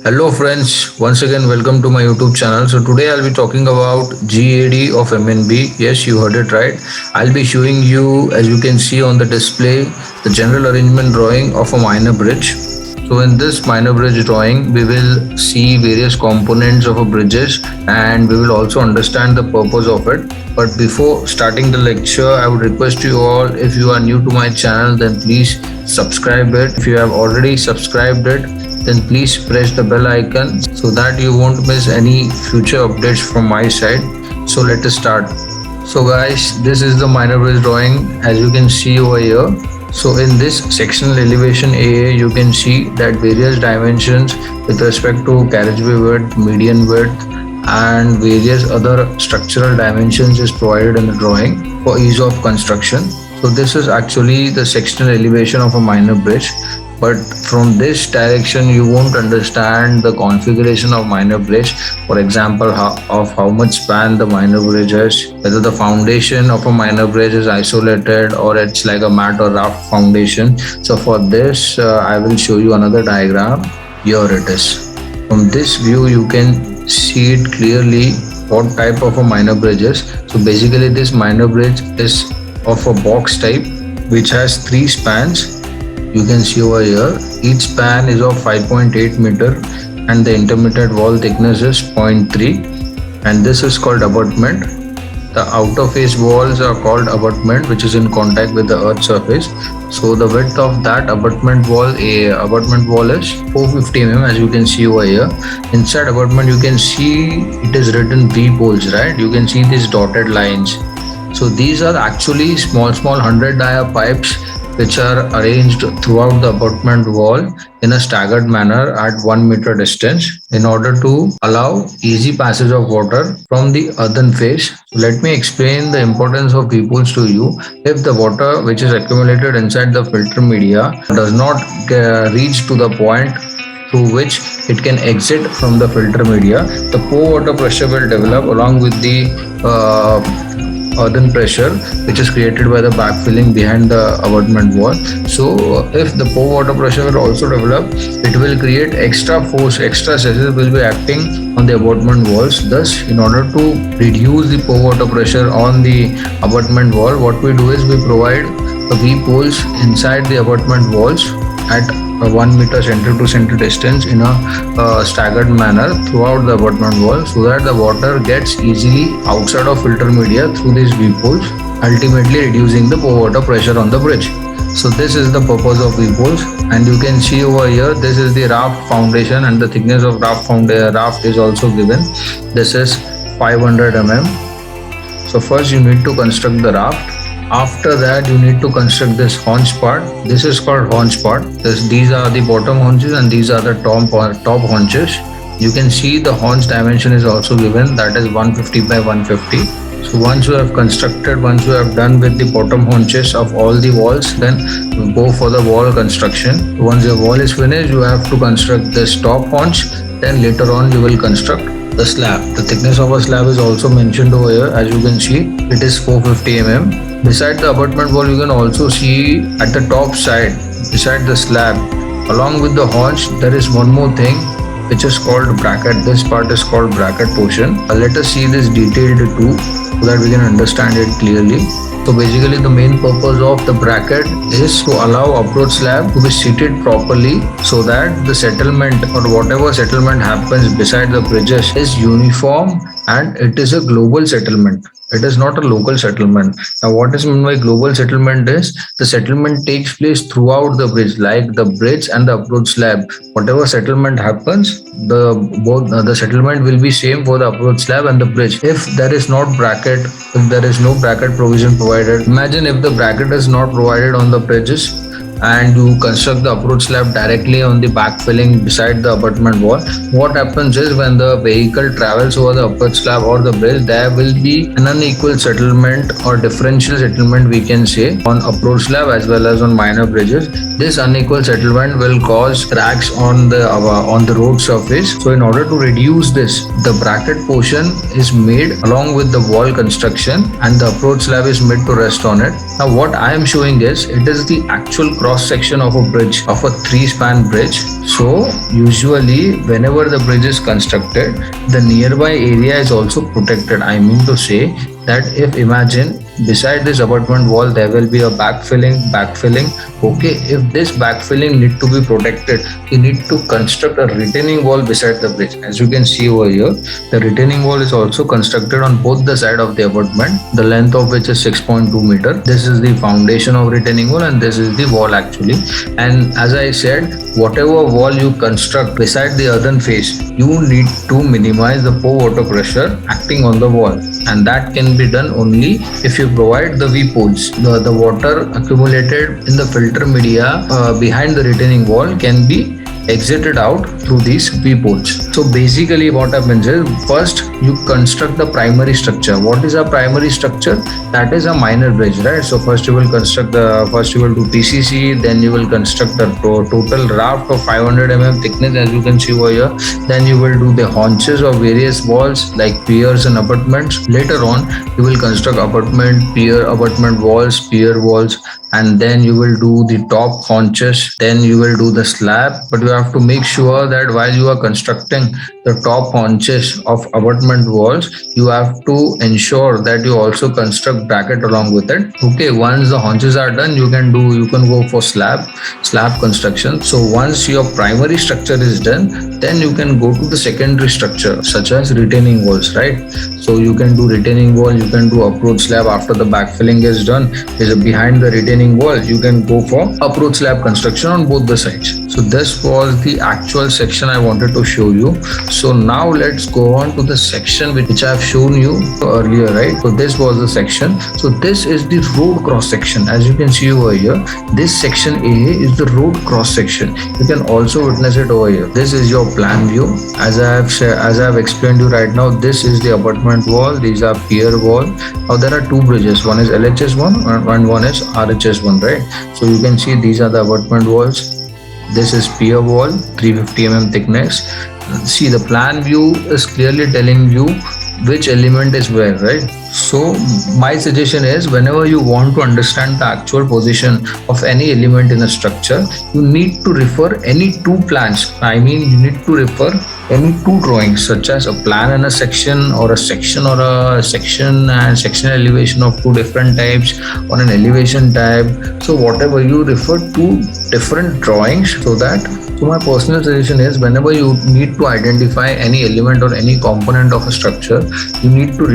Hello friends, once again welcome to my YouTube channel. So today I'll be talking about GAD of MNB. Yes, you heard it right. I'll be showing you, as you can see on the display, the general arrangement drawing of a minor bridge. So in this minor bridge drawing, we will see various components of a bridges and we will also understand the purpose of it. But before starting the lecture, I would request you all, if you are new to my channel, then please subscribe it. If you have already subscribed it, then please press the bell icon so that you won't miss any future updates from my side. So let us start. So guys, this is the minor bridge drawing as you can see over here. So in this sectional elevation AA, you can see that various dimensions with respect to carriageway width, median width and various other structural dimensions is provided in the drawing for ease of construction. So this is actually the sectional elevation of a minor bridge, but from this direction you won't understand the configuration of minor bridge. For example, how much span the minor bridge is, whether the foundation of a minor bridge is isolated or it's like a mat or raft foundation. So for this I will show you another diagram. Here it is. From this view you can see it clearly what type of a minor bridge is. So basically this minor bridge is of a box type which has 3 spans. You can see over here, each span is of 5.8 meter and the intermediate wall thickness is 0.3 and this is called abutment. The outer face walls are called abutment, which is in contact with the earth surface. So the width of that abutment wall is 450 mm, as you can see over here. Inside abutment you can see it is written V poles, right? You can see these dotted lines. So these are actually small 100 dia pipes which are arranged throughout the abutment wall in a staggered manner at 1 meter distance in order to allow easy passage of water from the earthen face. So let me explain the importance of V-poles to you. If the water which is accumulated inside the filter media does not reach to the point through which it can exit from the filter media, the pore water pressure will develop along with the earthen pressure which is created by the backfilling behind the abutment wall. So if the pore water pressure will also develop, it will create extra force, extra stresses will be acting on the abutment walls. Thus, in order to reduce the pore water pressure on the abutment wall, what we do is we provide V-poles inside the abutment walls at 1 meter center to center distance in a staggered manner throughout the abutment wall, so that the water gets easily outside of filter media through these V-poles, ultimately reducing the pore water pressure on the bridge. So this is the purpose of V-poles, and you can see over here this is the raft foundation and the thickness of raft is also given. This is 500 mm. So first you need to construct the raft. After that you need to construct this haunch part. This is called haunch part. These are the bottom haunches and these are the top haunches. You can see the haunch dimension is also given, that is 150 by 150. So once you have done with the bottom haunches of all the walls, then go for the wall construction. Once the wall is finished, you have to construct this top haunch. Then later on you will construct the slab. The thickness of a slab is also mentioned over here. As you can see, it is 450 mm. Beside the abutment wall, you can also see at the top side, beside the slab, along with the haunch, there is one more thing which is called bracket. This part is called bracket portion. Let us see this detailed too, so that we can understand it clearly. So basically the main purpose of the bracket is to allow approach slab to be seated properly so that the settlement or whatever settlement happens beside the bridges is uniform and it is a global settlement. It is not a local settlement. Now what is meant by global settlement is the settlement takes place throughout the bridge, like the bridge and the approach slab. Whatever settlement happens, the settlement will be same for the approach slab and the bridge. If there is no bracket provision provided, imagine if the bracket is not provided on the bridges and you construct the approach slab directly on the backfilling beside the abutment wall, what happens is when the vehicle travels over the approach slab or the bridge, there will be an unequal settlement or differential settlement, we can say, on approach slab as well as on minor bridges. This unequal settlement will cause cracks on the road surface. So in order to reduce this, the bracket portion is made along with the wall construction and the approach slab is made to rest on it. Now what I am showing is, it is the actual cross cross section of a bridge, of a 3-span bridge. So usually whenever the bridge is constructed, the nearby area is also protected. I mean to say that if imagine beside this abutment wall there will be a backfilling. Okay, if this backfilling need to be protected, you need to construct a retaining wall beside the bridge. As you can see over here, the retaining wall is also constructed on both the side of the abutment, the length of which is 6.2 meter. This is the foundation of retaining wall and this is the wall actually. And as I said, whatever wall you construct beside the earthen face, you need to minimize the pore water pressure acting on the wall, and that can be done only if you provide the V-poles. The water accumulated in the filter media behind the retaining wall can be exited out through these V-poles. So basically what happens is, first you construct the primary structure. What is a primary structure? That is a minor bridge, right? So first you will do PCC, then you will construct the total raft of 500 mm thickness, as you can see over here. Then you will do the haunches of various walls like piers and abutments. Later on you will construct abutment walls, pier walls, and then you will do the top haunches, then you will do the slab. But you have to make sure that while you are constructing the top haunches of abutment walls, you have to ensure that you also construct bracket along with it. Okay, once the haunches are done, you can go for slab construction. So once your primary structure is done, then you can go to the secondary structure such as retaining walls, right? So you can do retaining wall, you can do approach slab after the backfilling is done. Is behind the retaining wall, you can go for approach slab construction on both the sides. So this was the actual section I wanted to show you. So now let's go on to the section which I have shown you earlier, right? So this was the section. So this is the road cross section. As you can see over here, this section A is the road cross section. You can also witness it over here. This is your plan view. As I have explained you right now, this is the abutment wall, these are pier wall. Now there are two bridges, one is LHS one and one is RHS one, right? So you can see these are the abutment walls. This is pier wall, 350 mm thickness. See, the plan view is clearly telling you which element is where, right? So my suggestion is, whenever you want to understand the actual position of any element in a structure, you need to refer any two plans. I mean, you need to refer any two drawings, such as a plan and a section, or a section and section elevation of two different types, or an elevation type. So whatever, you refer two different drawings. So my personal suggestion is, whenever you need to identify any element or any component of a structure, you need to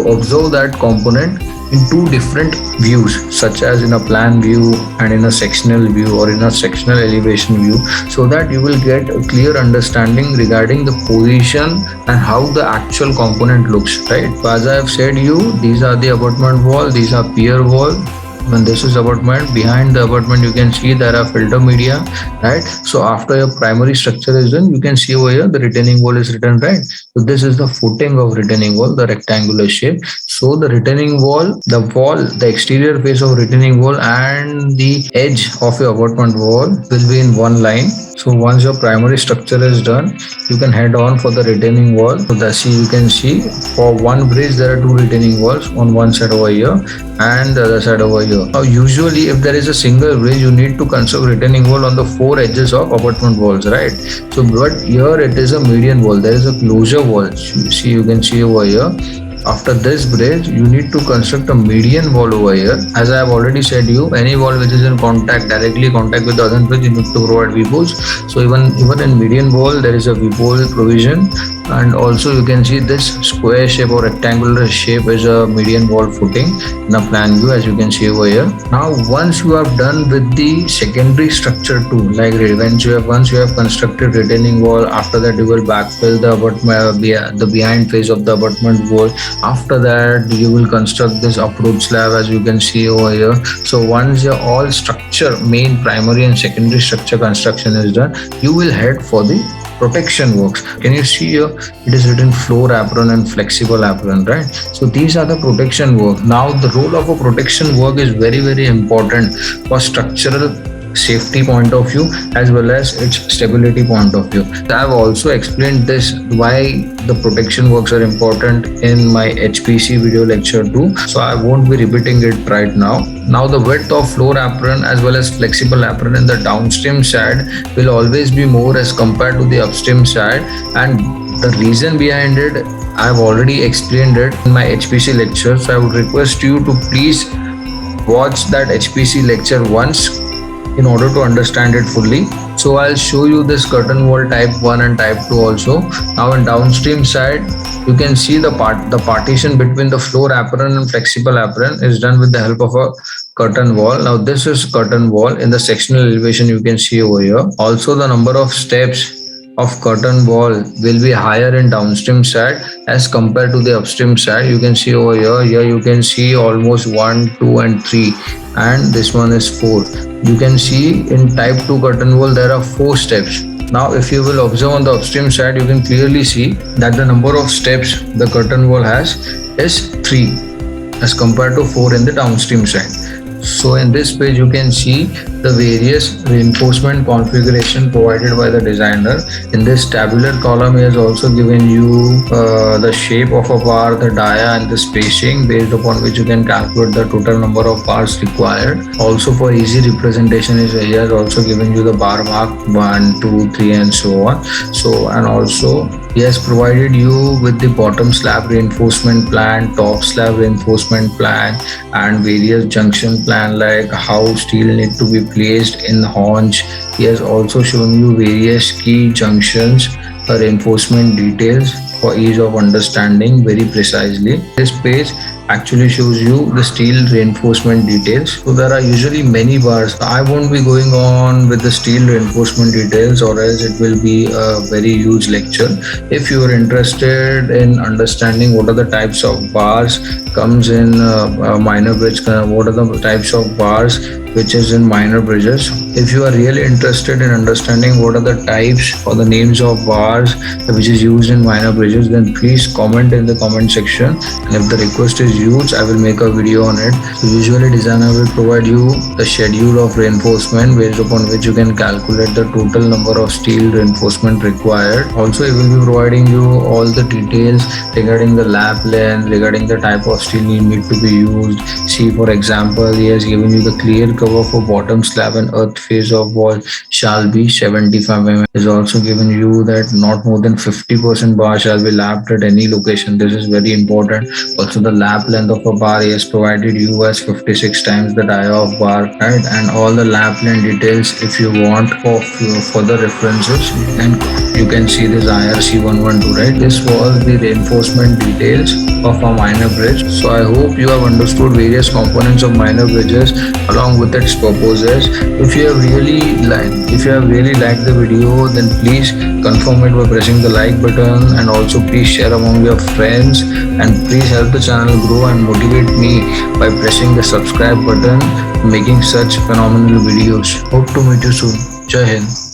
observe that component in two different views, such as in a plan view and in a sectional view or in a sectional elevation view, so that you will get a clear understanding regarding the position and how the actual component looks, right? So as I have said you, these are the abutment wall, these are pier wall. When this is abutment, behind the abutment you can see there are filter media, right? So after your primary structure is done, you can see over here the retaining wall is written, right? So this is the footing of retaining wall, the rectangular shape. So the retaining wall, the exterior face of retaining wall and the edge of your abutment wall will be in one line. So once your primary structure is done, you can head on for the retaining wall. So that's, you can see for one bridge there are two retaining walls, on one side over here and the other side over here. Now usually if there is a single bridge, you need to construct retaining wall on the four edges of abutment walls, right? So but here it is a median wall, there is a closure wall. You can see over here. After this bridge, you need to construct a median wall over here. As I have already said you, any wall which is in directly contact with the other bridge, you need to provide V-poles. So even in median wall, there is a V-pole provision. And also you can see this square shape or rectangular shape is a median wall footing in a plan view, as you can see over here. Now once you have done with the secondary structure too, like once you have constructed retaining wall, after that you will backfill the behind face of the abutment wall. After that you will construct this approach slab, as you can see over here. So once your all structure, main, primary and secondary structure construction is done, you will head for the protection works. Can you see here? It is written floor apron and flexible apron, right? So these are the protection work. Now the role of a protection work is very, very important for structural safety point of view as well as its stability point of view. I have also explained this why the protection works are important in my HPC video lecture too, so I won't be repeating it right now. Now the width of floor apron as well as flexible apron in the downstream side will always be more as compared to the upstream side, and the reason behind it I've already explained it in my HPC lecture, so I would request you to please watch that HPC lecture once in order to understand it fully. So I'll show you this curtain wall type 1 and type 2 also. Now in downstream side, you can see the partition between the floor apron and flexible apron is done with the help of a curtain wall. Now this is curtain wall. In the sectional elevation you can see over here. Also the number of steps of curtain wall will be higher in downstream side as compared to the upstream side. You can see over here. Here you can see almost 1, 2 and 3, and this one is 4. You can see in type 2 curtain wall there are 4 steps. Now if you will observe on the upstream side, you can clearly see that the number of steps the curtain wall has is 3 as compared to 4 in the downstream side. So in this page you can see the various reinforcement configuration provided by the designer. In this tabular column he has also given you the shape of a bar, the dia and the spacing, based upon which you can calculate the total number of bars required. Also for easy representation he has also given you the bar mark 1, 2, 3 and so on. So and also he has provided you with the bottom slab reinforcement plan, top slab reinforcement plan and various junction plan, like how steel need to be placed in haunch. He has also shown you various key junctions, reinforcement details for ease of understanding very precisely. This page actually shows you the steel reinforcement details. So there are usually many bars. I won't be going on with the steel reinforcement details or else it will be a very huge lecture. If you are interested in understanding what are the types of bars comes in minor bridge, what are the types of bars which is in minor bridges. If you are really interested in understanding what are the types or the names of bars which is used in minor bridges, then please comment in the comment section, and if the request is huge I will make a video on it. So usually designer will provide you the schedule of reinforcement based upon which you can calculate the total number of steel reinforcement required. Also he will be providing you all the details regarding the lap length, regarding the type of steel you need to be used. See, for example, he has given you the clear cover for bottom slab and earth face of wall shall be 75 mm. Is also given you that not more than 50% bar shall be lapped at any location. This is very important. Also the lap length of a bar he has provided you as 56 times the dia of bar, right? And all the lap length details, if you want for further references, and you can see this IRC 112, right? This was the reinforcement details of a minor bridge. So I hope you have understood various components of minor bridges along with its purposes. If you have really liked the video, then please confirm it by pressing the like button, and also please share among your friends, and please help the channel grow and motivate me by pressing the subscribe button, making such phenomenal videos. Hope to meet you soon. Jai Hind.